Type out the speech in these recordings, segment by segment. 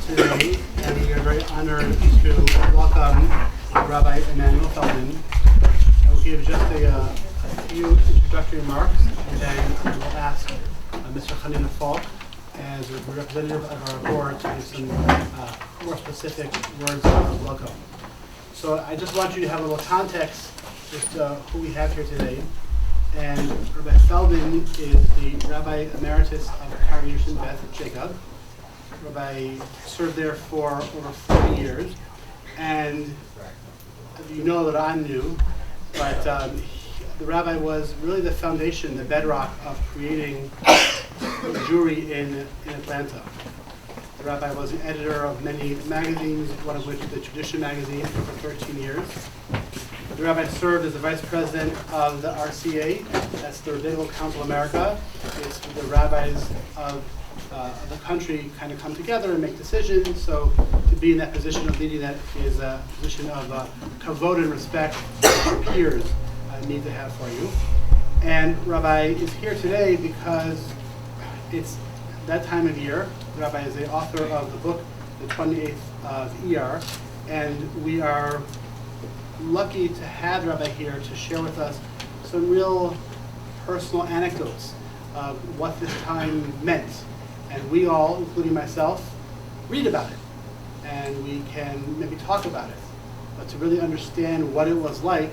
today, and we are very honored to welcome Rabbi Emanuel Feldman. I will give just a few introductory remarks, and then I will ask Mr. Hanina Falk, as a representative of our board, to give some more specific words of welcome. So I just want you to have a little context as to who we have here today. And Rabbi Feldman is the Rabbi Emeritus of the congregation Beth Jacob. Rabbi served there for over 40 years. And you know that I'm new, but the rabbi was really the foundation, the bedrock of creating Jewry in Atlanta. The rabbi was the editor of many magazines, one of which the Tradition magazine for 13 years. The rabbi served as the vice president of the RCA, that's the Rabbinical Council of America. It's the rabbis of the country kind of come together and make decisions. So to be in that position of leading that is a position of kavod and respect that your peers need to have for you. And Rabbi is here today because it's that time of year. Rabbi is the author of the book, The 28th of ER, and we are lucky to have Rabbi here to share with us some real personal anecdotes of what this time meant. And we all, including myself, read about it. And we can maybe talk about it. But to really understand what it was like,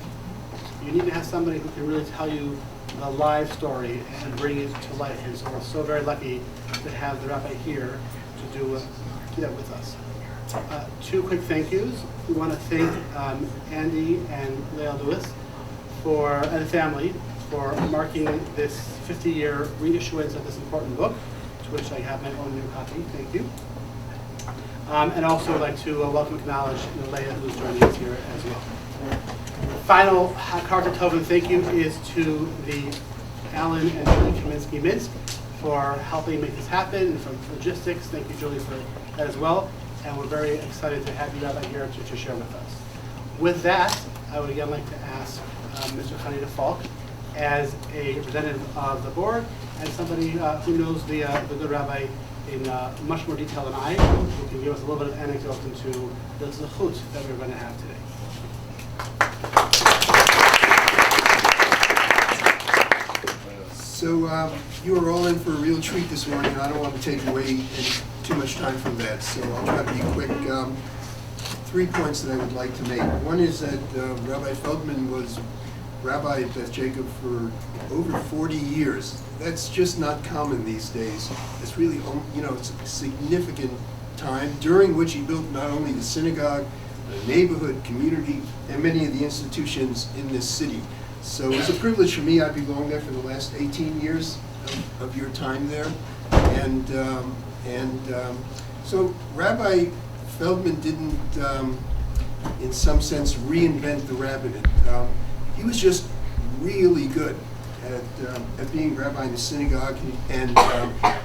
you need to have somebody who can really tell you the live story and bring it to life. And so we're so very lucky to have the Rabbi here to do that with us. Two quick thank yous. We want to thank Andy and Leah Lewis and the family for marking this 50-year reissuance of this important book, to which I have my own new copy. Thank you. And also I'd like to welcome and acknowledge Leah, who's joining us here as well. Final Hakar Tov and thank you is to the Alan and Julie Kaminsky-Minsk for helping make this happen, and for logistics. Thank you, Julie, for that as well. And we're very excited to have you Rabbi here to share with us. With that, I would again like to ask Mr. Hanina Falk, as a representative of the board and somebody who knows the good Rabbi in much more detail than I, who can give us a little bit of anecdote into the zechut that we're going to have today. So you are all in for a real treat this morning. I don't want to take away too much time from that, so I'll try to be quick. 3 points that I would like to make. One is that Rabbi Feldman was rabbi at Beth Jacob for over 40 years. That's just not common these days. It's really, it's a significant time during which he built not only the synagogue, the neighborhood, community, and many of the institutions in this city. So it's a privilege for me. I belonged there for the last 18 years of your time there. So Rabbi Feldman didn't, in some sense, reinvent the rabbinate. He was just really good at being rabbi in the synagogue, and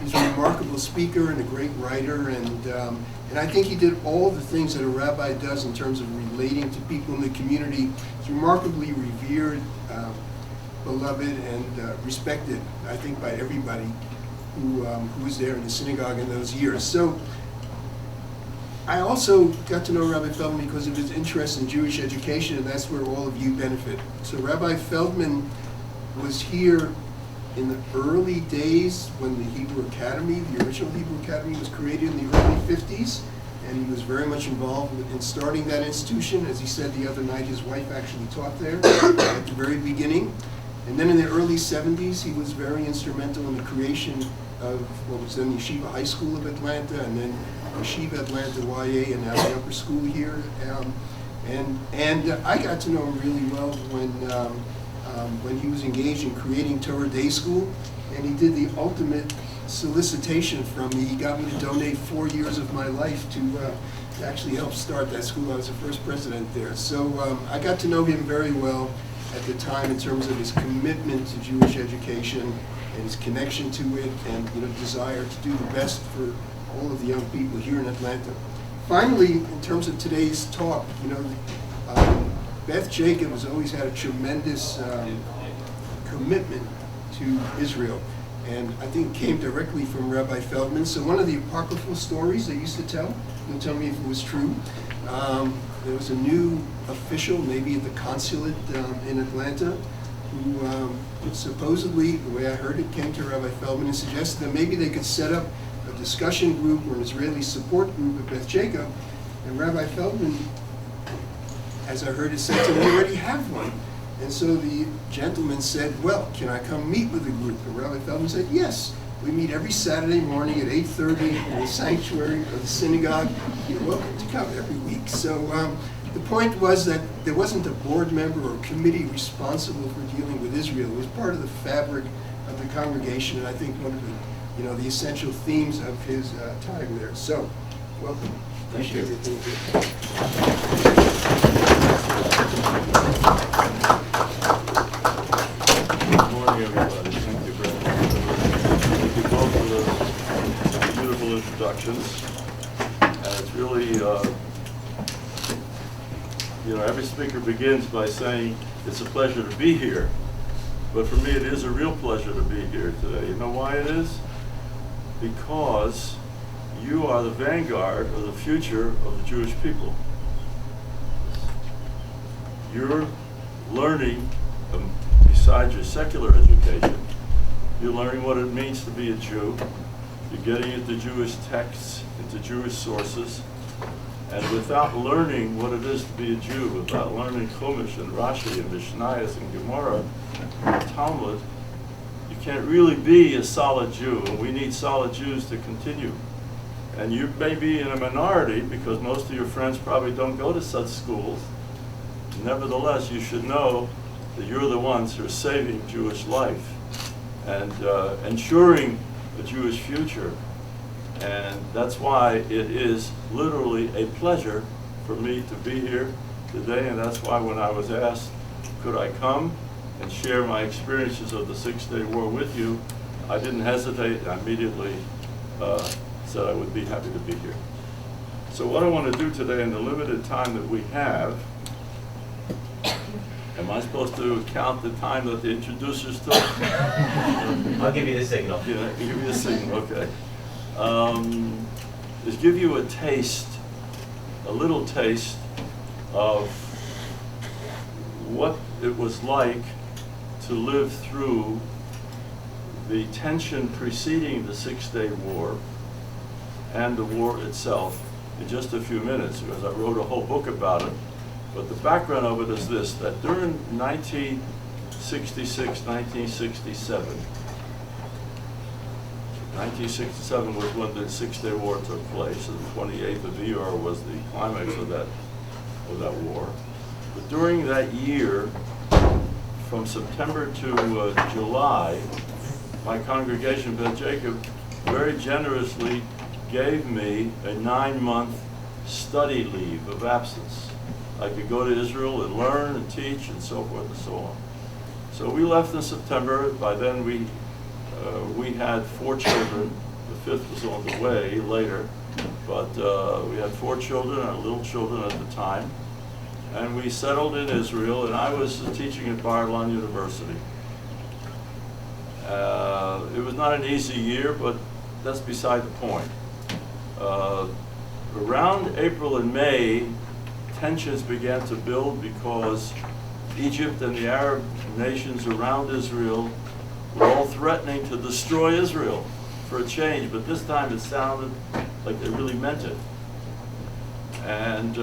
he's a remarkable speaker and a great writer, and I think he did all the things that a rabbi does in terms of relating to people in the community. He's remarkably revered, beloved, and respected, I think, by everybody who was there in the synagogue in those years. So I also got to know Rabbi Feldman because of his interest in Jewish education, and that's where all of you benefit. So Rabbi Feldman was here in the early days when the Hebrew Academy, the original Hebrew Academy, was created in the early 50s, and he was very much involved in starting that institution. As he said the other night, his wife actually taught there at the very beginning. And then in the early 70s, he was very instrumental in the creation of what was then Yeshiva High School of Atlanta, and then Yeshiva Atlanta YA, and now the upper school here. And I got to know him really well when he was engaged in creating Torah Day School, and he did the ultimate solicitation from me. He got me to donate 4 years of my life to actually help start that school. I was the first president there. So I got to know him very well at the time in terms of his commitment to Jewish education and his connection to it, and desire to do the best for all of the young people here in Atlanta. Finally, in terms of today's talk, Beth Jacob has always had a tremendous commitment to Israel. And I think it came directly from Rabbi Feldman. So one of the apocryphal stories they used to tell, you'll tell me if it was true, there was a new official, maybe at the consulate in Atlanta, who supposedly, the way I heard it, came to Rabbi Feldman and suggested that maybe they could set up a discussion group or an Israeli support group at Beth Jacob. And Rabbi Feldman, as I heard it said to him, we already have one. And so the gentleman said, well, can I come meet with the group? And Rabbi Feldman said, yes. We meet every Saturday morning at 8:30 in the sanctuary of the synagogue. You're welcome to come every week. So the point was that there wasn't a board member or committee responsible for dealing with Israel. It was part of the fabric of the congregation, and I think one of the, the essential themes of his time there. So, welcome. Thank you. Good morning, everybody. Thank you very much. Thank you both for the beautiful introductions. And it's really, every speaker begins by saying it's a pleasure to be here. But for me, it is a real pleasure to be here today. You know why it is? Because you are the vanguard of the future of the Jewish people. You're learning, besides your secular education, you're learning what it means to be a Jew. You're getting into Jewish texts, into Jewish sources. And without learning what it is to be a Jew, without learning Chumash and Rashi and Mishnayos and Gemara and Talmud, you can't really be a solid Jew. And we need solid Jews to continue. And you may be in a minority because most of your friends probably don't go to such schools. Nevertheless, you should know that you're the ones who are saving Jewish life and ensuring a Jewish future. And that's why it is literally a pleasure for me to be here today. And that's why when I was asked, could I come and share my experiences of the Six-Day War with you, I didn't hesitate. I immediately said I would be happy to be here. So what I want to do today in the limited time that we have, am I supposed to count the time that the introducers took? I'll give you the signal. Yeah, give you the signal, okay. Is give you a taste, a little taste of what it was like to live through the tension preceding the Six-Day War and the war itself in just a few minutes, because I wrote a whole book about it. But the background of it is this, that during 1966, 1967, 1967 was when the Six-Day War took place, and the 28th of Iyar was the climax of that war. But during that year, from September to July, my congregation, Beth Jacob, very generously gave me a 9-month study leave of absence. I could go to Israel and learn and teach and so forth and so on. So we left in September. By then we had 4 children. The 5th was on the way later, but we had 4 children, our little children at the time. And we settled in Israel, and I was teaching at Bar-Ilan University. It was not an easy year, but that's beside the point. Around April and May, tensions began to build because Egypt and the Arab nations around Israel were all threatening to destroy Israel for a change, but this time it sounded like they really meant it. And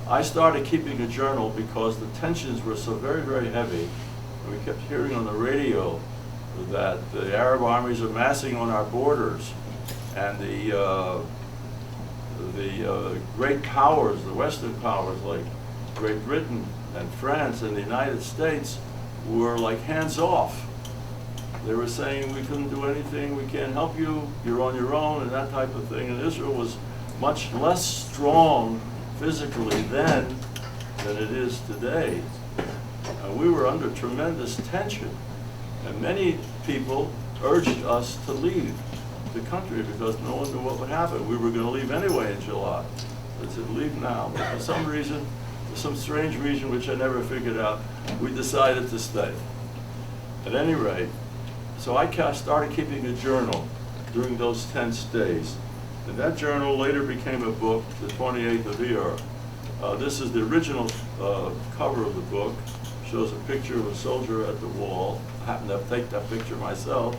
I started keeping a journal because the tensions were so very, very heavy. We kept hearing on the radio that the Arab armies are massing on our borders, and the great powers, the Western powers like Great Britain and France and the United States were like hands off. They were saying we couldn't do anything, we can't help you, you're on your own, and that type of thing. And Israel was much less strong physically then than it is today. And we were under tremendous tension. And many people urged us to leave the country because no one knew what would happen. We were going to leave anyway in July. They said, leave now. But for some reason, for some strange reason which I never figured out, we decided to stay. At any rate, So I started keeping a journal during those tense days. And that journal later became a book, the 28th of Iyar. This is the original cover of the book. Shows a picture of a soldier at the wall. I happened to take that picture myself.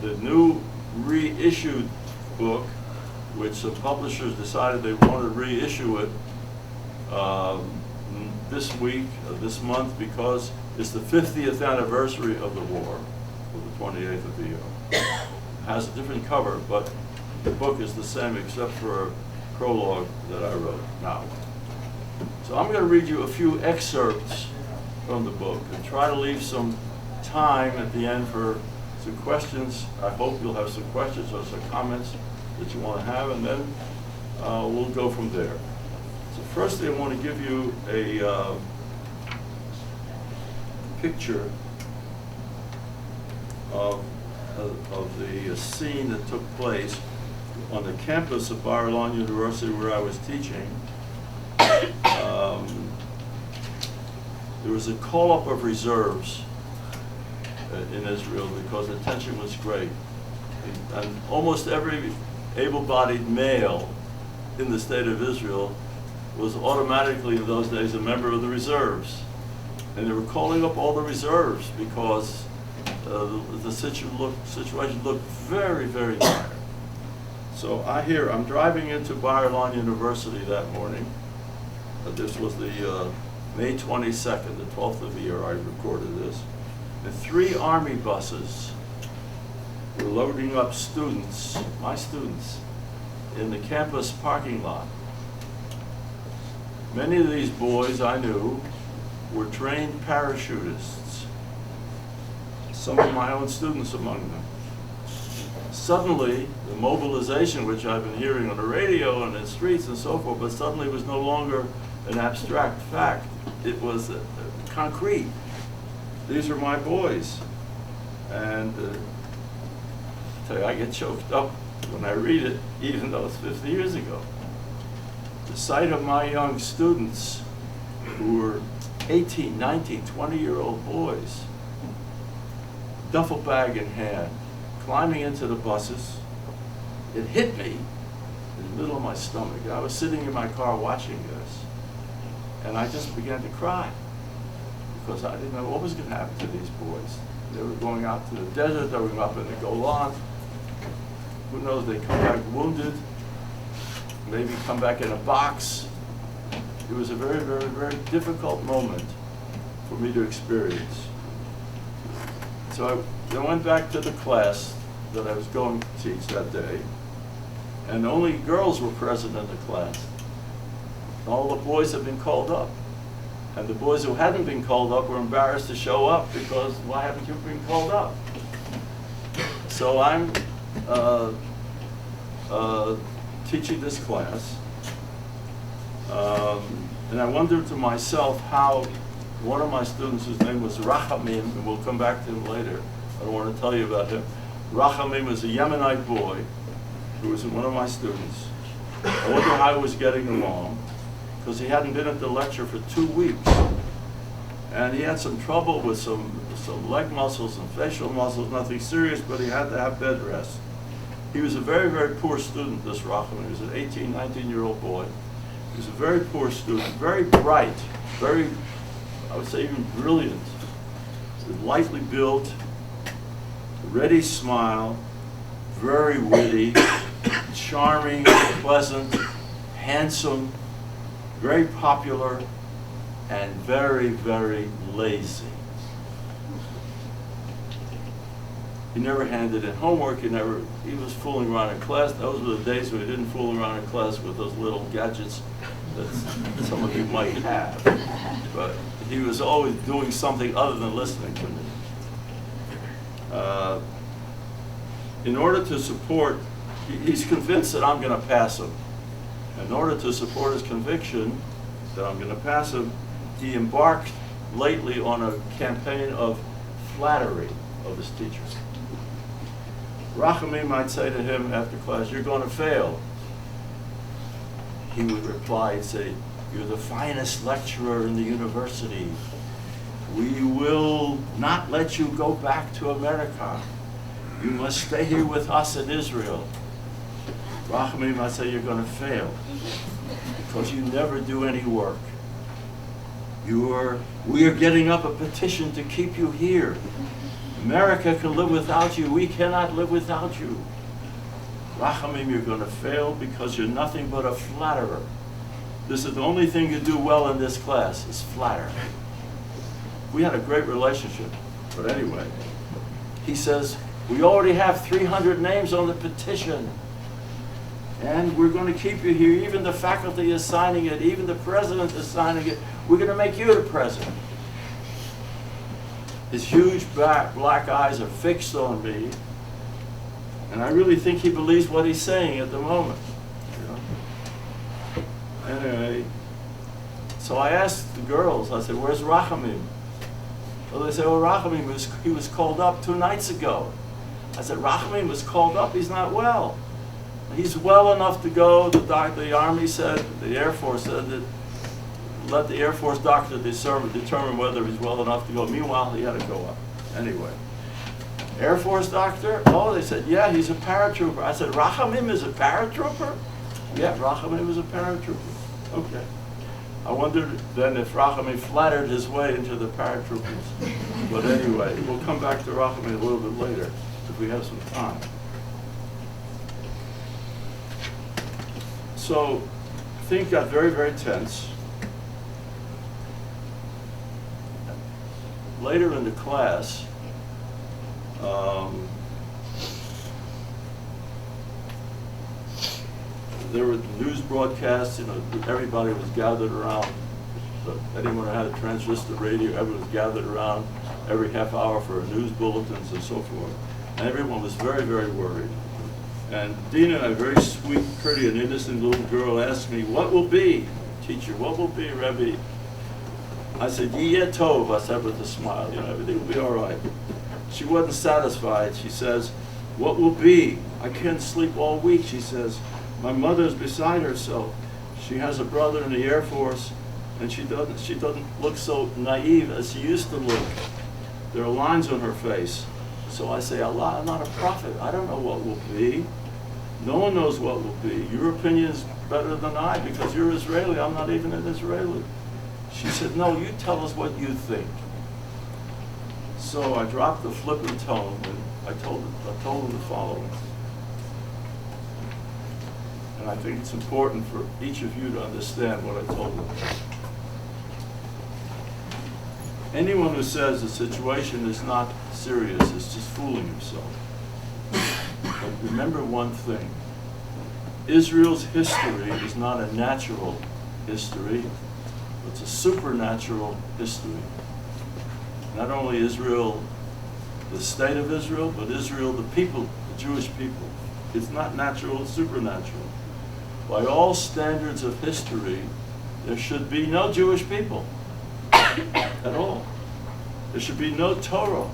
The new reissued book, which the publishers decided they wanted to reissue it this week, this month, because it's the 50th anniversary of the war, of the 28th of Iyar. It has a different cover, but the book is the same except for a prologue that I wrote now. So I'm going to read you a few excerpts from the book and try to leave some time at the end for some questions. I hope you'll have some questions or some comments that you want to have, and then we'll go from there. So firstly, I want to give you a picture of the scene that took place on the campus of Bar Ilan University where I was teaching. There was a call-up of reserves in Israel because the tension was great. And almost every able-bodied male in the state of Israel was automatically, in those days, a member of the reserves. And they were calling up all the reserves because the situation looked very, very dire. So I'm driving into Bar Ilan University that morning. This was the May 22nd, the 12th of the year I recorded this. And 3 army buses were loading up students, my students, in the campus parking lot. Many of these boys I knew were trained parachutists, some of my own students among them. Suddenly, the mobilization, which I've been hearing on the radio and in the streets and so forth, but suddenly was no longer an abstract fact. It was concrete. These are my boys. And I tell you, I get choked up when I read it, even though it's 50 years ago. The sight of my young students who were 18, 19, 20-year-old boys, duffel bag in hand, climbing into the buses, it hit me in the middle of my stomach. I was sitting in my car watching this, and I just began to cry because I didn't know what was going to happen to these boys. They were going out to the desert, they were going up in the Golan. Who knows, they come back wounded, maybe come back in a box. It was a very, very, very difficult moment for me to experience. So I went back to the class that I was going to teach that day, and only girls were present in the class. All the boys had been called up. And the boys who hadn't been called up were embarrassed to show up because, why haven't you been called up? So I'm teaching this class, and I wondered to myself how one of my students, whose name was Rachamim, and we'll come back to him later, I don't want to tell you about him. Rachamim was a Yemenite boy who was one of my students. I wonder how he was getting along, because he hadn't been at the lecture for 2 weeks. And he had some trouble with some leg muscles and facial muscles, nothing serious, but he had to have bed rest. He was a very, very poor student, this Rachamim. He was an 18, 19-year-old boy. He was a very poor student, very bright, very, I would say even brilliant, lightly built, ready smile, very witty, charming, pleasant, handsome, very popular, and very, very lazy. He never handed in homework, he was fooling around in class. Those were the days when he didn't fool around in class with those little gadgets that some of you might have. But he was always doing something other than listening to me. In order to support, he's convinced that I'm going to pass him. In order to support his conviction that I'm going to pass him, he embarked lately on a campaign of flattery of his teachers. Rachamim might say to him after class, "You're going to fail." He would reply and say, "You're the finest lecturer in the university. we will not let you go back to America. You must stay here with us in Israel. Rachamim, I say, you're going to fail because you never do any work. We are getting up a petition to keep you here. America can live without you. We cannot live without you. Rachamim, you're going to fail because you're nothing but a flatterer. This is the only thing you do well in this class, is flatter. We had a great relationship, but anyway, he says, we already have 300 names on the petition, and we're going to keep you here. Even the faculty is signing it, even the president is signing it. We're going to make you the president. His huge black eyes are fixed on me, and I really think he believes what he's saying at the moment. You know? Anyway, so I asked the girls, I said, where's Rachamim? Well, they said, well, Rachamim, he was called up 2 nights ago. I said, Rachamim was called up, he's not well. He's well enough to go. The Army said, the Air Force said that let the Air Force doctor determine whether he's well enough to go. Meanwhile, he had to go up. Anyway, Air Force doctor? Oh, they said, yeah, he's a paratrooper. I said, Rachamim is a paratrooper? Yeah, Rachamim is a paratrooper. Okay. I wondered then if Rachamim flattered his way into the paratroopers. But anyway, we'll come back to Rachamim a little bit later if we have some time. So things got very, very tense. Later in the class, there were news broadcasts, everybody was gathered around. So anyone who had a transistor radio, everyone was gathered around every half hour for news bulletins and so forth. And everyone was very, very worried. And Dina, a very sweet, pretty, and innocent little girl, asked me, what will be, teacher, what will be, Rabbi? I said, Yeh Tov, I said with a smile, everything will be all right. She wasn't satisfied. She says, what will be? I can't sleep all week, she says. My mother's beside herself. She has a brother in the Air Force, and she doesn't look so naive as she used to look. There are lines on her face. So I say, Allah, I'm not a prophet. I don't know what will be. No one knows what will be. Your opinion is better than I because you're Israeli. I'm not even an Israeli. She said, no, you tell us what you think. So I dropped the flippant tone and I told them the following. And I think it's important for each of you to understand what I told them. Anyone who says the situation is not serious is just fooling himself. But remember one thing. Israel's history is not a natural history. It's a supernatural history. Not only Israel, the state of Israel, but Israel, the people, the Jewish people. It's not natural, it's supernatural. By all standards of history, there should be no Jewish people at all. There should be no Torah.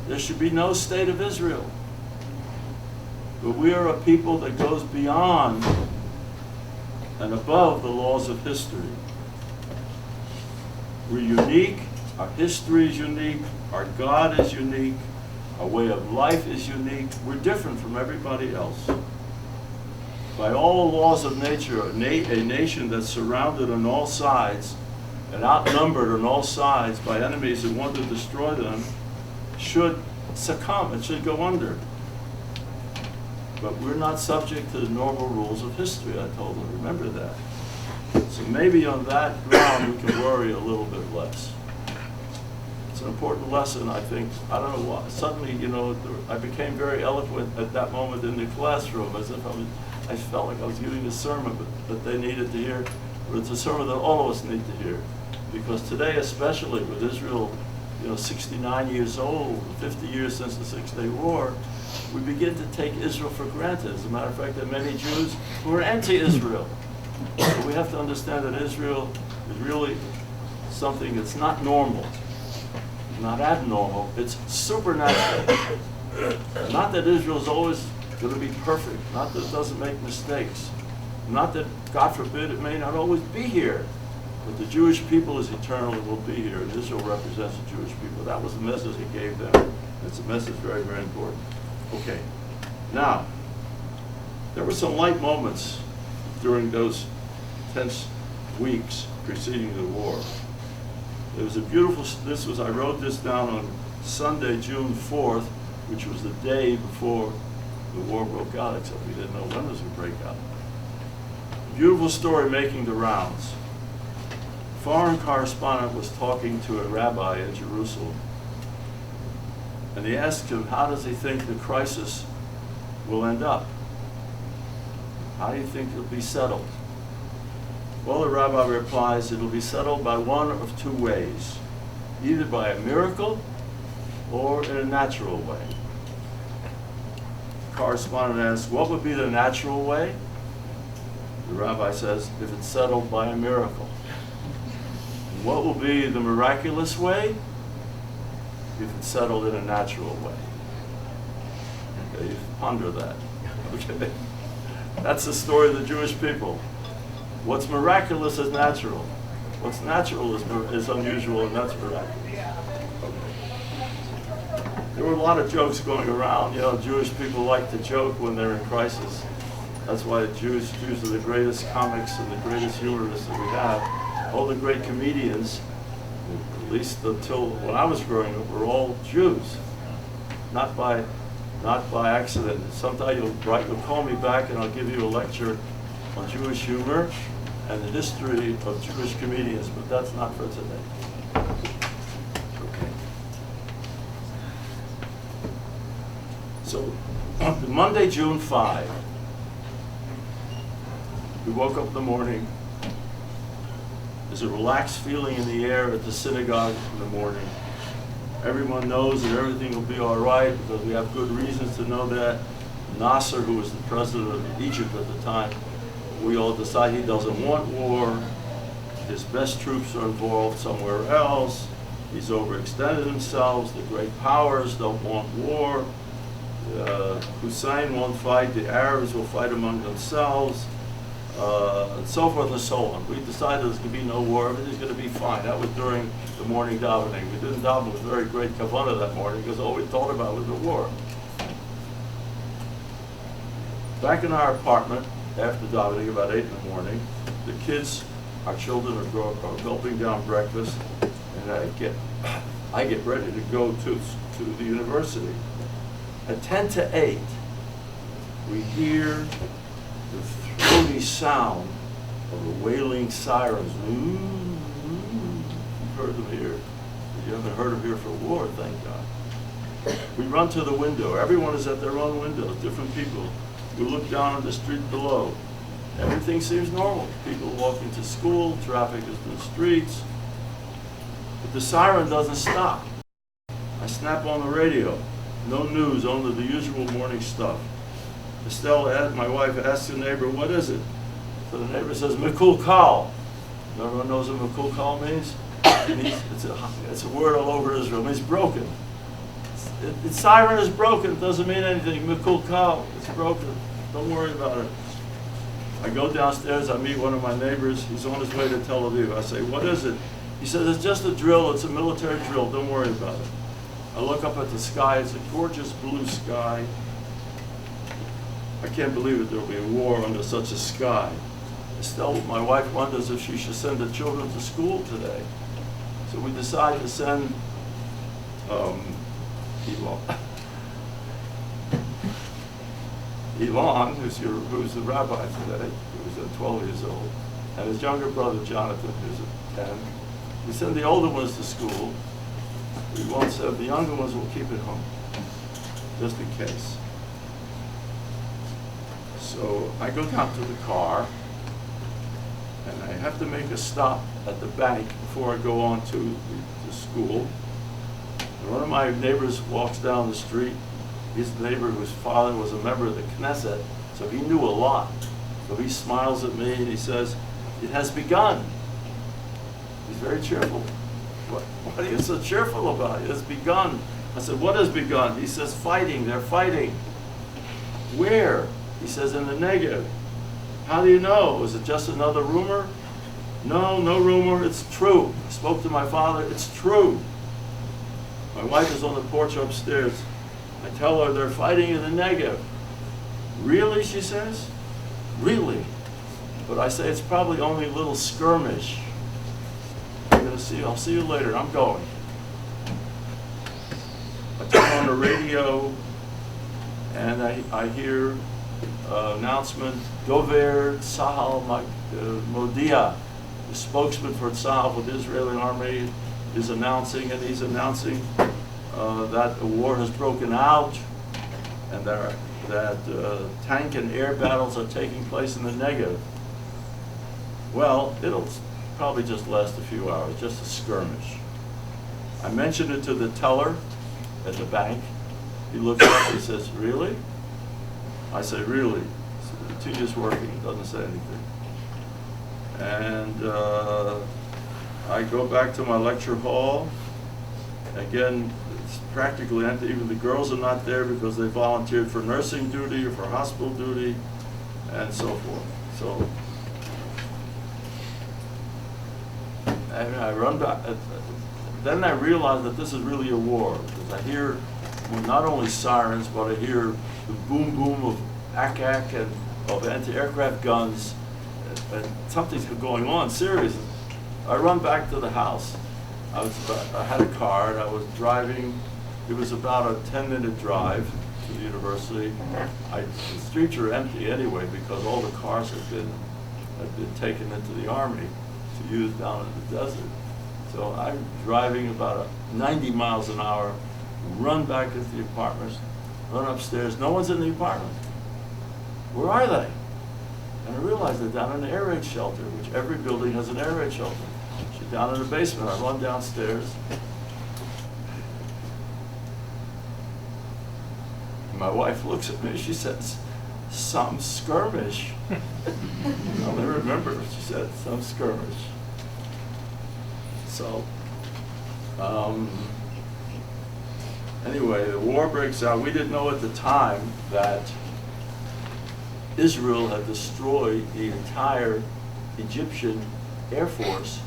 There should be no state of Israel. But we are a people that goes beyond and above the laws of history. We're unique, our history is unique, our God is unique, our way of life is unique. We're different from everybody else. By all laws of nature, a nation that's surrounded on all sides and outnumbered on all sides by enemies who want to destroy them should succumb, it should go under. But we're not subject to the normal rules of history, I told them. Remember that. So maybe on that ground we can worry a little bit less. It's an important lesson, I think. I don't know why. Suddenly, I became very eloquent at that moment in the classroom, as if I felt like I was giving a sermon that they needed to hear. But it's a sermon that all of us need to hear. Because today, especially with Israel, 69 years old, 50 years since the Six-Day War, we begin to take Israel for granted. As a matter of fact, there are many Jews who are anti-Israel. So we have to understand that Israel is really something that's not normal, not abnormal, it's supernatural. Not that Israel is always going to be perfect, not that it doesn't make mistakes, not that, God forbid, it may not always be here. But the Jewish people is eternal and will be here, and Israel represents the Jewish people. That was the message he gave them. It's a message very, very important. Okay, now, there were some light moments during those tense weeks preceding the war. There was a beautiful, I wrote this down on Sunday, June 4th, which was the day before the war broke out, except we didn't know when it was going to break out. A beautiful story making the rounds. A foreign correspondent was talking to a rabbi in Jerusalem, and he asked him, how does he think the crisis will end up? How do you think it'll be settled? Well, the rabbi replies, it'll be settled by one of two ways, either by a miracle or in a natural way. The correspondent asks, what would be the natural way? The rabbi says, if it's settled by a miracle. And what will be the miraculous way? If it's settled in a natural way. Okay, ponder that. Okay. That's the story of the Jewish people. What's miraculous is natural. What's natural is unusual, and that's miraculous. Okay. There were a lot of jokes going around. You know, Jewish people like to joke when they're in crisis. That's why Jews are the greatest comics and the greatest humorists that we have. All the great comedians, at least until when I was growing up, were all Jews. Not by accident. Sometime you'll call me back and I'll give you a lecture on Jewish humor and the history of Jewish comedians, but that's not for today. Okay. So, on Monday, June 5, we woke up in the morning. There's a relaxed feeling in the air at the synagogue in the morning. Everyone knows that everything will be all right because we have good reasons to know that. Nasser, who was the president of Egypt at the time, we all decide he doesn't want war. His best troops are involved somewhere else. He's overextended himself. The great powers don't want war. Hussein won't fight. The Arabs will fight among themselves. And so forth and so on. We decided there's going to be no war. Everything's going to be fine. That was during the morning davening. We didn't daven with very great kavanah that morning because all we thought about was the war. Back in our apartment, after davening, about 8 in the morning, the kids, our children, are gulping down breakfast, and I get ready to go to the university. At 10 to 8, we hear the throaty sound of the wailing sirens. You've heard them here. You haven't heard them here for war, thank God. We run to the window. Everyone is at their own windows, different people. We look down on the street below. Everything seems normal. People walking to school, traffic is in the streets. But the siren doesn't stop. I snap on the radio. No news, only the usual morning stuff. Estelle, my wife, asks the neighbor, what is it? So the neighbor says, Mikul Kal. Everyone knows what Mikul Kal means? It's a word all over Israel. It means broken. The siren is broken. It doesn't mean anything. Mikul Kal. It's broken. Don't worry about it. I go downstairs. I meet one of my neighbors. He's on his way to Tel Aviv. I say, what is it? He says, it's just a drill. It's a military drill. Don't worry about it. I look up at the sky. It's a gorgeous blue sky. I can't believe that there will be a war under such a sky. Estelle, my wife, wonders if she should send the children to school today. So we decided to send Ivan, who's the rabbi today, who's 12 years old, and his younger brother Jonathan, who's at 10. We send the older ones to school. We won't send the younger ones. Will keep it home, just in case. So I go down to the car, and I have to make a stop at the bank before I go on to the school. And one of my neighbors walks down the street. His neighbor, whose father was a member of the Knesset, so he knew a lot. So he smiles at me and he says, it has begun. He's very cheerful. What are you so cheerful about? It has begun. I said, what has begun? He says, fighting. They're fighting. Where? He says, in the Negev. How do you know? Was it just another rumor? No, no rumor, it's true. I spoke to my father, it's true. My wife is on the porch upstairs. I tell her they're fighting in the Negev. Really, she says? Really? But I say it's probably only a little skirmish. I'll see you later, I'm going. I turn on the radio and I hear announcement, Dover Tzahal Modia, the spokesman for Tzahal, for the Israeli army, is announcing, and he's announcing that a war has broken out and that tank and air battles are taking place in the Negev. Well, it'll probably just last a few hours, just a skirmish. I mentioned it to the teller at the bank. He looks up and says, really? I say, really? So the TV is working, it doesn't say anything. And I go back to my lecture hall. Again, it's practically empty. Even the girls are not there because they volunteered for nursing duty or for hospital duty and so forth. So I run back. Then I realize that this is really a war, because I hear not only sirens, but I hear the boom boom of AK and of anti-aircraft guns, and something's going on, seriously. I run back to the house. I had a car and I was driving. It was about a 10-minute drive to the university. The streets are empty anyway because all the cars had been taken into the army to use down in the desert. So I'm driving about 90 miles an hour, run back into the apartments, run upstairs. No one's in the apartment. Where are they? And I realize they're down in the air raid shelter, which every building has an air raid shelter. She's down in the basement. I run downstairs. And my wife looks at me. She says, some skirmish. I'll never remember. She said, some skirmish. So, anyway, the war breaks out. We didn't know at the time that Israel had destroyed the entire Egyptian Air Force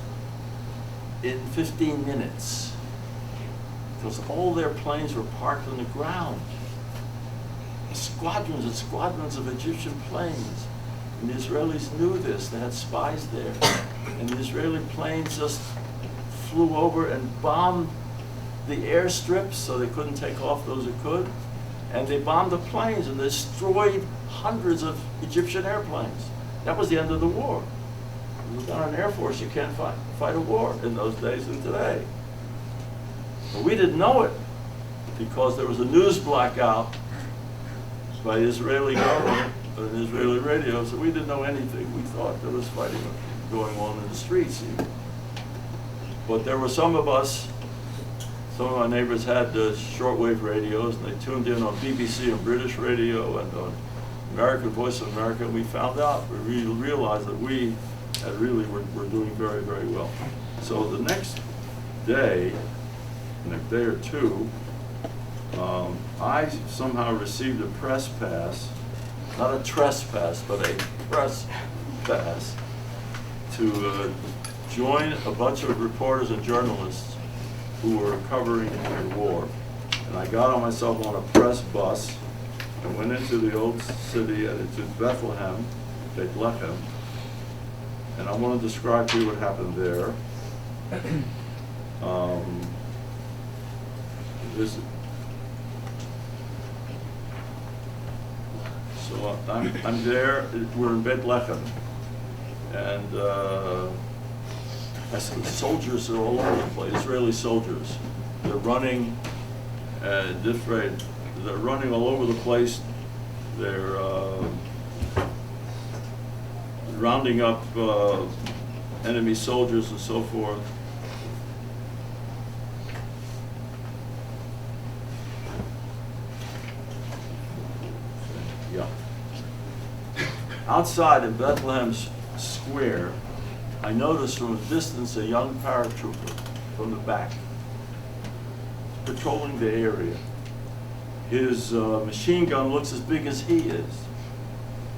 in 15 minutes. Because all their planes were parked on the ground. Squadrons and squadrons of Egyptian planes. And the Israelis knew this. They had spies there. And the Israeli planes just flew over and bombed the airstrips so they couldn't take off those who could. And they bombed the planes and destroyed hundreds of Egyptian airplanes. That was the end of the war. Without an air force, you can't fight a war in those days and today. But we didn't know it because there was a news blackout by the Israeli government on Israeli radio, so we didn't know anything. We thought there was fighting going on in the streets even. But there were some of us, some of my neighbors had shortwave radios, and they tuned in on BBC and British radio and on American Voice of America, and we found out, we realized that we had really were doing very, very well. So the next day or two, I somehow received a press pass, not a trespass, but a press pass to join a bunch of reporters and journalists who were covering the war. And I got on myself on a press bus and went into the old city and into Bethlehem, and I want to describe to you what happened there. So I'm there, we're in Bethlehem, and I see soldiers are all over the place, Israeli soldiers. They're running, they're running all over the place. They're rounding up enemy soldiers and so forth. Yeah. Outside in Bethlehem's square, I noticed from a distance a young paratrooper from the back, patrolling the area. His machine gun looks as big as he is.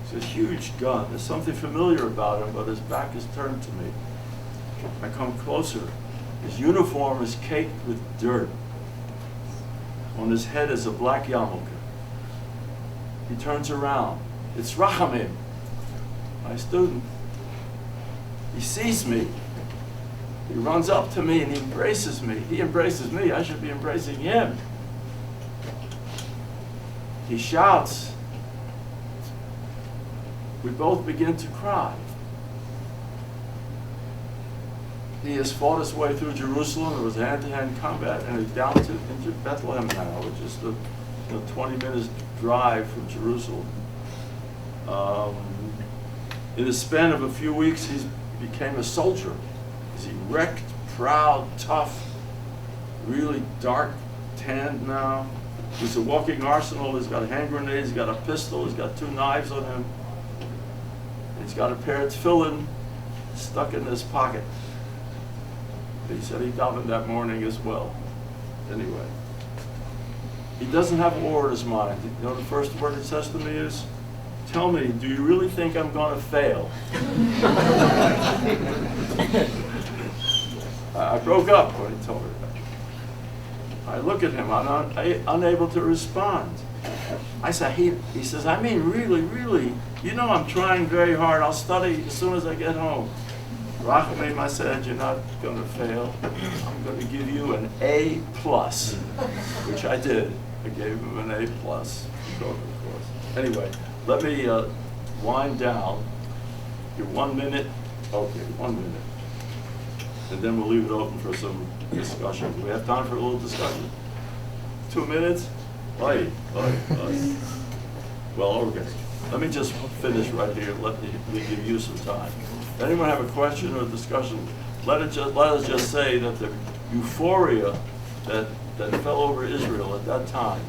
It's a huge gun. There's something familiar about him, but his back is turned to me. I come closer. His uniform is caked with dirt. On his head is a black yarmulke. He turns around. It's Rachamim, my student. He sees me. He runs up to me and he embraces me. He embraces me. I should be embracing him. He shouts. We both begin to cry. He has fought his way through Jerusalem. There was hand-to-hand combat, and he's down into Bethlehem now, which is the 20 minutes drive from Jerusalem. In the span of a few weeks, he became a soldier. He's erect, proud, tough, really dark tanned now. He's a walking arsenal. He's got hand grenades, he's got a pistol, he's got 2 knives on him. He's got a pair of tefillin stuck in his pocket. He said he davened that morning as well. Anyway, he doesn't have war in his mind. You know the first word he says to me is, "Tell me, do you really think I'm going to fail?" I broke up when he told me that. I look at him, I'm unable to respond. I said, he says, "I mean, really, you know I'm trying very hard. I'll study as soon as I get home." Rachamim, I said, "You're not going to fail. I'm going to give you an A+, which I did. I gave him an A+, of course. Anyway, let me wind down. Your 1 minute. Okay, 1 minute. And then we'll leave it open for some discussion. Do we have time for a little discussion? 2 minutes? Aye. Well, okay. Let me just finish right here. Let me give you some time. Anyone have a question or discussion? Let us just say that the euphoria that fell over Israel at that time,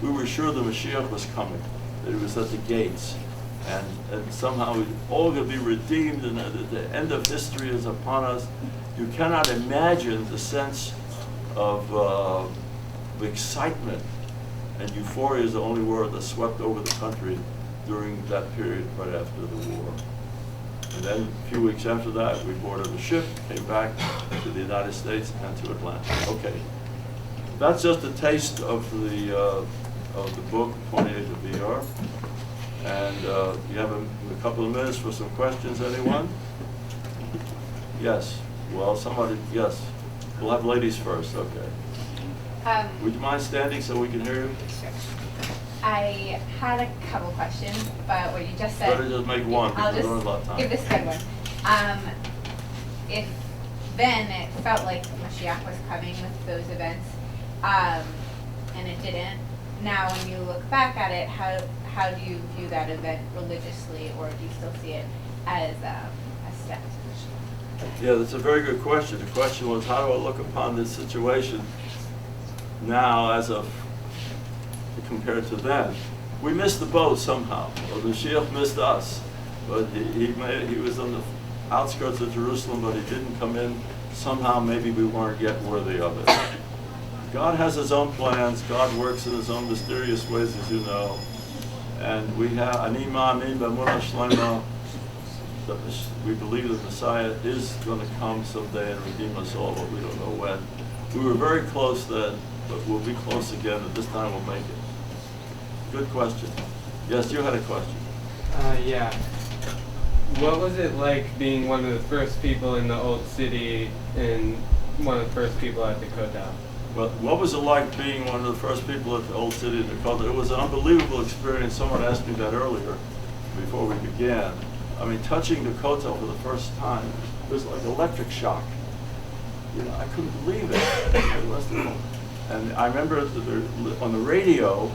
we were sure the Mashiach was coming, that he was at the gates, and somehow we're all going to be redeemed, and the end of history is upon us. You cannot imagine the sense of excitement, and euphoria is the only word that swept over the country during that period right after the war. And then a few weeks after that, we boarded a ship, came back to the United States and to Atlanta. Okay, that's just a taste of the book, 28 of VR. And you have a couple of minutes for some questions, anyone? Yes. Well, somebody, yes. We'll have ladies first, okay. Would you mind standing so we can hear you? Sure. I had a couple questions, but what you just said. Better just make one because we don't have a lot of time. Give this a good one. If then it felt like Mashiach was coming with those events, and it didn't. Now, when you look back at it, how do you view that event religiously, or do you still see it as a step to Mashiach? Yeah, that's a very good question. The question was, how do I look upon this situation now as of compared to then? We missed the boat somehow, or the Mashiach missed us. But he was on the outskirts of Jerusalem, but he didn't come in. Somehow, maybe we weren't yet worthy of it. God has his own plans. God works in his own mysterious ways, as you know. And we have, Ani Ma'amin B'Emunah Shlema, we believe the Messiah is going to come someday and redeem us all, but we don't know when. We were very close then, but we'll be close again, and this time we'll make it. Good question. Yes, you had a question. Yeah. What was it like being one of the first people in the old city and one of the first people at the Kotel? Well, what was it like being one of the first people at the old city in the Kotel? It was an unbelievable experience. Someone asked me that earlier, before we began. I mean, touching the Kotel for the first time, it was like electric shock. You know, I couldn't believe it. And I remember on the radio,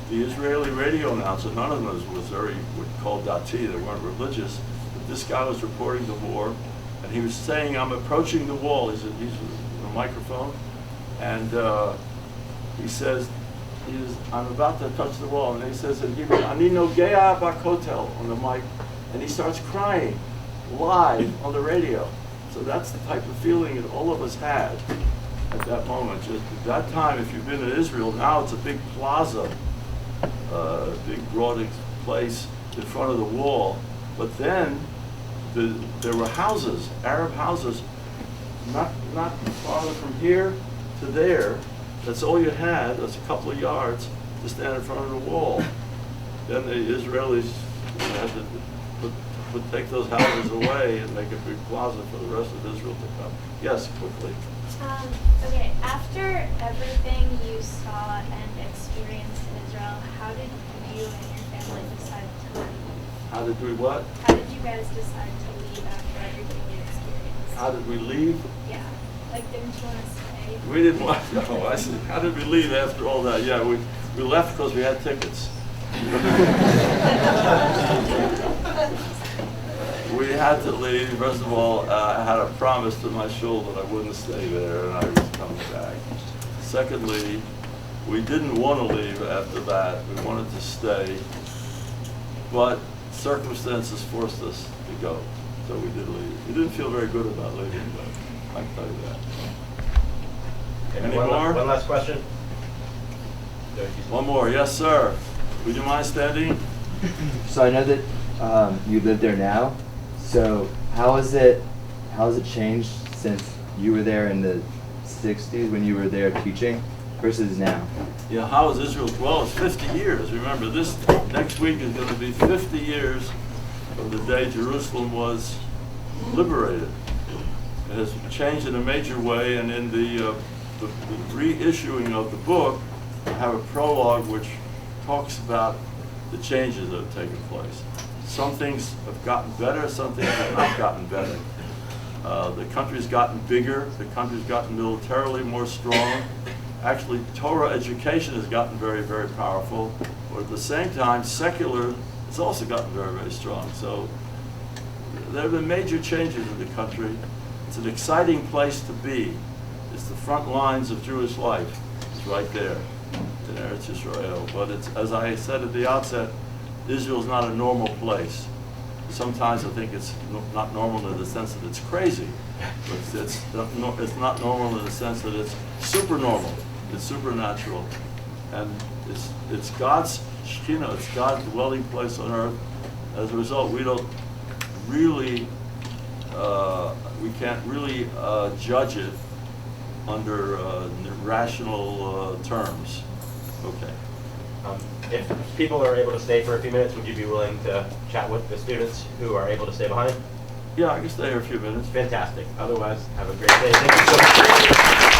the Israeli radio announcer, none of them was very, what we call dati, they weren't religious, but this guy was reporting the war, and he was saying, "I'm approaching the wall." He's in a microphone, and he says, "I'm about to touch the wall," and he says, "Ani nogea b'kotel," on the mic, and he starts crying live on the radio. So that's the type of feeling that all of us had at that moment. Just at that time, if you've been to Israel, now it's a big plaza, big broad place in front of the wall. But then there were houses, Arab houses, not farther from here to there. That's all you had. That's a couple of yards to stand in front of the wall. Then the Israelis had to take those houses away and make a big plaza for the rest of Israel to come. Yes, quickly. Okay, after everything you saw and experienced in Israel, how did you and your family decide to leave? How did we what? How did you guys decide to leave after everything you experienced? How did we leave? Yeah, like didn't you want to stay? We didn't want, no, I said, how did we leave after all that? Yeah, we left because we had tickets. We had to leave. First of all, I had a promise to my shul that I wouldn't stay there and I was coming back. Secondly, we didn't want to leave after that. We wanted to stay, but circumstances forced us to go. So we did leave. We didn't feel very good about leaving, but I can tell you that. Any more? One last question. One more. Yes, sir. Would you mind standing? So I know that you live there now. So how has it changed since you were there in the 60s when you were there teaching versus now? Yeah, how is Israel? Well, it's 50 years. Remember, this next week is going to be 50 years from the day Jerusalem was liberated. It has changed in a major way, and in the reissuing of the book, I have a prologue which talks about the changes that have taken place. Some things have gotten better, some things have not gotten better. The country's gotten bigger, the country's gotten militarily more strong. Actually, Torah education has gotten very, very powerful, but at the same time, secular has also gotten very, very strong. So there have been major changes in the country. It's an exciting place to be. It's the front lines of Jewish life. It's right there in Eretz Yisrael. But it's, as I said at the outset, Israel's not a normal place. Sometimes I think it's not normal in the sense that it's crazy, but it's not normal in the sense that it's super normal. It's supernatural, and it's God's Shekhinah. It's God's dwelling place on earth. As a result, we don't really we can't really judge it under rational terms. Okay. If people are able to stay for a few minutes, would you be willing to chat with the students who are able to stay behind? Yeah, I can stay here a few minutes. Fantastic. Otherwise, have a great day. Thank you so much.